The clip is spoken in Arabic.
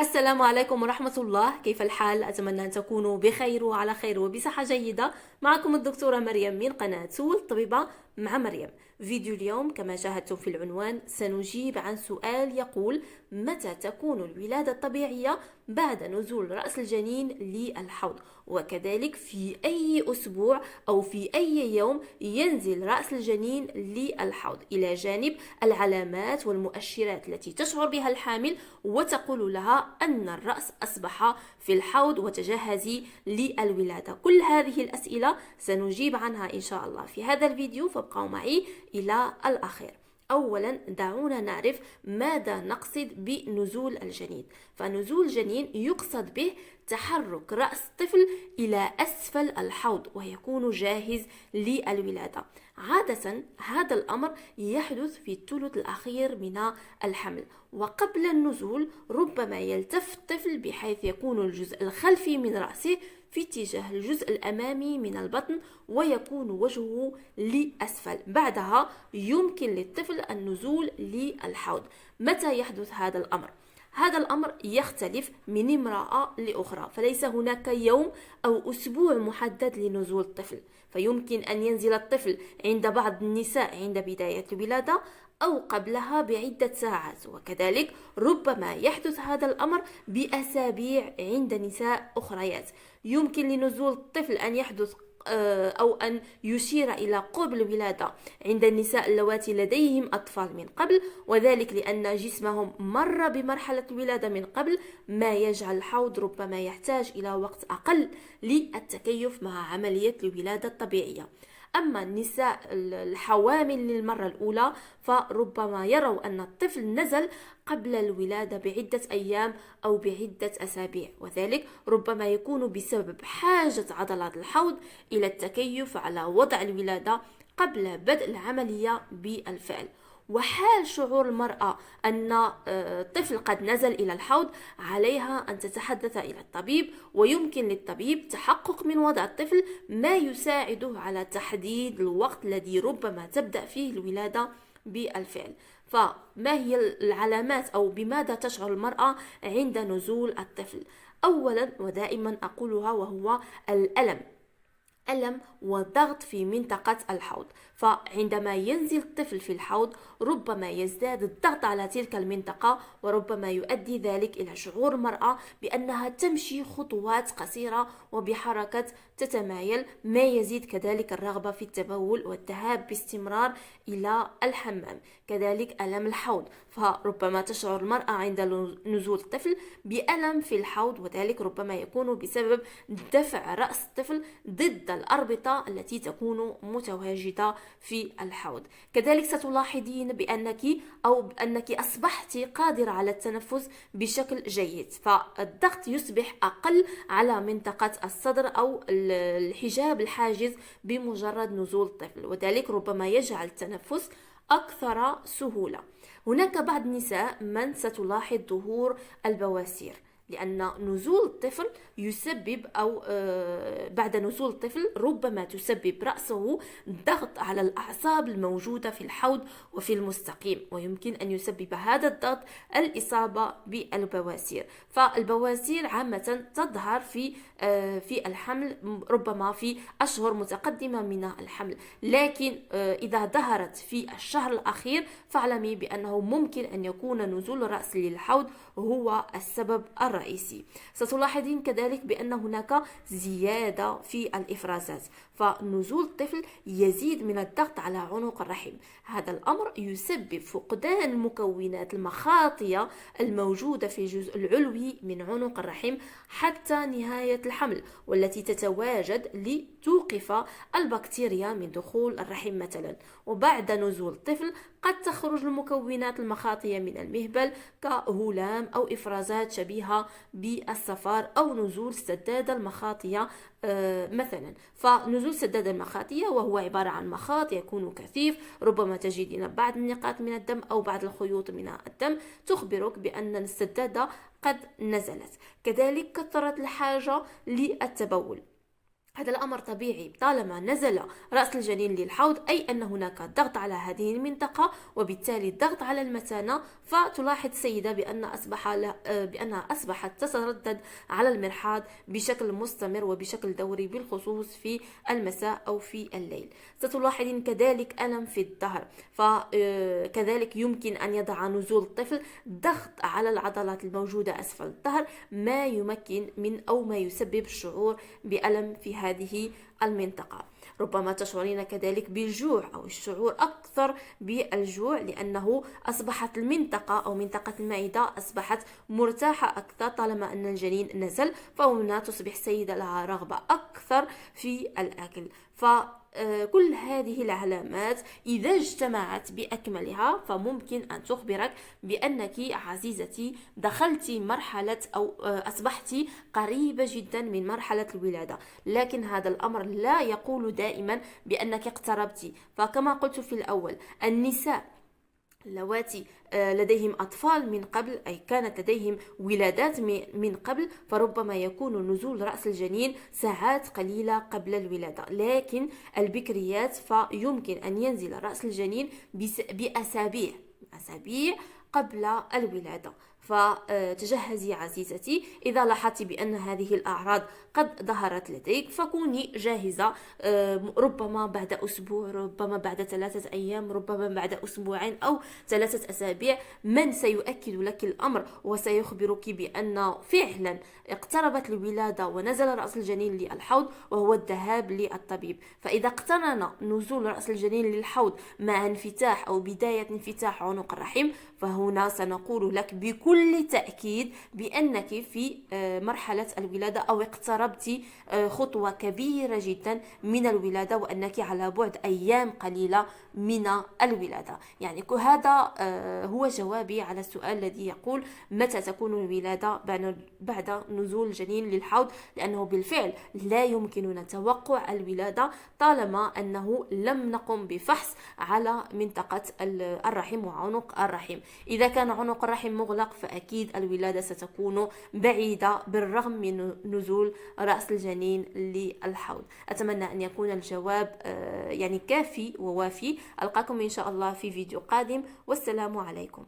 السلام عليكم ورحمة الله. كيف الحال؟ أتمنى أن تكونوا بخير وعلى خير وبصحة جيدة. معكم الدكتورة مريم من قناة سول طبيبة مع مريم. فيديو اليوم كما شاهدتم في العنوان سنجيب عن سؤال يقول: متى تكون الولادة الطبيعية بعد نزول رأس الجنين للحوض؟ وكذلك في أي أسبوع أو في أي يوم ينزل رأس الجنين للحوض، إلى جانب العلامات والمؤشرات التي تشعر بها الحامل وتقول لها أن الرأس أصبح في الحوض وتجهزي للولادة. كل هذه الأسئلة سنجيب عنها إن شاء الله في هذا الفيديو، فابقوا معي إلى الأخير. أولا دعونا نعرف ماذا نقصد بنزول الجنين. فنزول الجنين يقصد به تحرك رأس الطفل إلى أسفل الحوض ويكون جاهز للولادة. عادة هذا الأمر يحدث في الثلث الأخير من الحمل، وقبل النزول ربما يلتف الطفل بحيث يكون الجزء الخلفي من رأسه في اتجاه الجزء الأمامي من البطن ويكون وجهه لأسفل. بعدها يمكن للطفل النزول للحوض. متى يحدث هذا الأمر؟ هذا الأمر يختلف من امرأة لأخرى، فليس هناك يوم أو أسبوع محدد لنزول الطفل، فيمكن أن ينزل الطفل عند بعض النساء عند بداية الولادة أو قبلها بعدة ساعات، وكذلك ربما يحدث هذا الأمر بأسابيع عند نساء أخريات. يمكن لنزول الطفل أن يحدث أو أن يشير إلى قرب الولادة عند النساء اللواتي لديهم أطفال من قبل، وذلك لأن جسمهم مر بمرحلة الولادة من قبل، ما يجعل الحوض ربما يحتاج إلى وقت أقل للتكيف مع عملية الولادة الطبيعية. أما النساء الحوامل للمرة الأولى فربما يروا أن الطفل نزل قبل الولادة بعدة أيام أو بعدة أسابيع، وذلك ربما يكون بسبب حاجة عضلات الحوض إلى التكيف على وضع الولادة قبل بدء العملية بالفعل. وحال شعور المرأة أن الطفل قد نزل إلى الحوض عليها أن تتحدث إلى الطبيب، ويمكن للطبيب تحقق من وضع الطفل ما يساعده على تحديد الوقت الذي ربما تبدأ فيه الولادة بالفعل. فما هي العلامات أو بماذا تشعر المرأة عند نزول الطفل؟ أولا ودائما أقولها وهو الألم، ألم وضغط في منطقة الحوض. فعندما ينزل الطفل في الحوض ربما يزداد الضغط على تلك المنطقة، وربما يؤدي ذلك إلى شعور المرأة بأنها تمشي خطوات قصيرة وبحركة تتمايل، ما يزيد كذلك الرغبة في التبول والذهاب باستمرار إلى الحمام. كذلك ألم الحوض، فربما تشعر المرأة عند نزول الطفل بألم في الحوض، وذلك ربما يكون بسبب دفع رأس الطفل ضد الأربطة التي تكون متواجدة في الحوض. كذلك ستلاحظين بأنك أصبحت قادرة على التنفس بشكل جيد، فالضغط يصبح أقل على منطقة الصدر أو الحجاب الحاجز بمجرد نزول الطفل، وذلك ربما يجعل التنفس أكثر سهولة. هناك بعض النساء من ستلاحظ ظهور البواسير، لأن نزول الطفل يسبب أو بعد نزول الطفل ربما تسبب رأسه ضغط على الأعصاب الموجودة في الحوض وفي المستقيم، ويمكن أن يسبب هذا الضغط الإصابة بالبواسير. فالبواسير عامة تظهر في الحمل، ربما في أشهر متقدمة من الحمل، لكن إذا ظهرت في الشهر الأخير فاعلمي بأنه ممكن أن يكون نزول الرأس للحوض هو السبب الرئيسي. ستلاحظين كذلك بأن هناك زيادة في الإفرازات، فنزول الطفل يزيد من الضغط على عنق الرحم. هذا الأمر يسبب فقدان المكونات المخاطية الموجودة في الجزء العلوي من عنق الرحم حتى نهاية الحمل، والتي تتواجد لتوقف البكتيريا من دخول الرحم مثلا. وبعد نزول الطفل قد تخرج المكونات المخاطية من المهبل كهلام أو إفرازات شبيهة بالصفار أو نزول السدادة المخاطية مثلا. فنزول السدادة المخاطية وهو عبارة عن مخاط يكون كثيف، ربما تجدين بعض النقاط من الدم أو بعض الخيوط من الدم تخبرك بأن السدادة قد نزلت. كذلك كثرت الحاجة للتبول، هذا الأمر طبيعي طالما نزل رأس الجنين للحوض، أي أن هناك ضغط على هذه المنطقة وبالتالي ضغط على المثانة، فتلاحظ السيدة بأنها أصبحت تتردد على المرحاض بشكل مستمر وبشكل دوري، بالخصوص في المساء أو في الليل. ستلاحظين كذلك ألم في الظهر، فكذلك يمكن أن يضع نزول الطفل ضغط على العضلات الموجودة أسفل الظهر، ما يمكن من أو ما يسبب الشعور بألم في هذه المنطقة. ربما تشعرين كذلك بالجوع أو الشعور أكثر بالجوع، لأنه أصبحت المنطقة أو منطقة المعدة أصبحت مرتاحة أكثر طالما أن الجنين نزل، فهنا تصبح السيدة لها رغبة أكثر في الأكل. فكل هذه العلامات إذا اجتمعت بأكملها فممكن أن تخبرك بأنك عزيزتي دخلت مرحلة أو أصبحت قريبة جدا من مرحلة الولادة، لكن هذا الأمر لا يقول دائما بأنك اقتربت. فكما قلت في الأول، النساء اللواتي لديهم أطفال من قبل، أي كانت لديهم ولادات من قبل، فربما يكون نزول رأس الجنين ساعات قليلة قبل الولادة، لكن البكريات فيمكن أن ينزل رأس الجنين بأسابيع قبل الولادة. فتجهزي عزيزتي، إذا لاحظت بأن هذه الأعراض قد ظهرت لديك فكوني جاهزة، ربما بعد أسبوع، ربما بعد 3 أيام، ربما بعد أسبوعين أو 3 أسابيع، من سيؤكد لك الأمر وسيخبرك بأن فعلا اقتربت الولادة ونزل رأس الجنين للحوض، وهو الذهاب للطبيب. فإذا اقترن نزول رأس الجنين للحوض مع انفتاح أو بداية انفتاح عنق الرحم، فهنا سنقول لك بكل تأكيد بأنك في مرحلة الولادة أو اقتربت خطوة كبيرة جدا من الولادة، وأنك على بعد أيام قليلة من الولادة. يعني هذا هو جوابي على السؤال الذي يقول متى تكون الولادة بعد نزول الجنين للحوض، لأنه بالفعل لا يمكننا توقع الولادة طالما أنه لم نقم بفحص على منطقة الرحم وعنق الرحم. إذا كان عنق الرحم مغلق فأكيد الولادة ستكون بعيدة بالرغم من نزول رأس الجنين للحوض. أتمنى أن يكون الجواب يعني كافي ووافي. ألقاكم إن شاء الله في فيديو قادم، والسلام عليكم.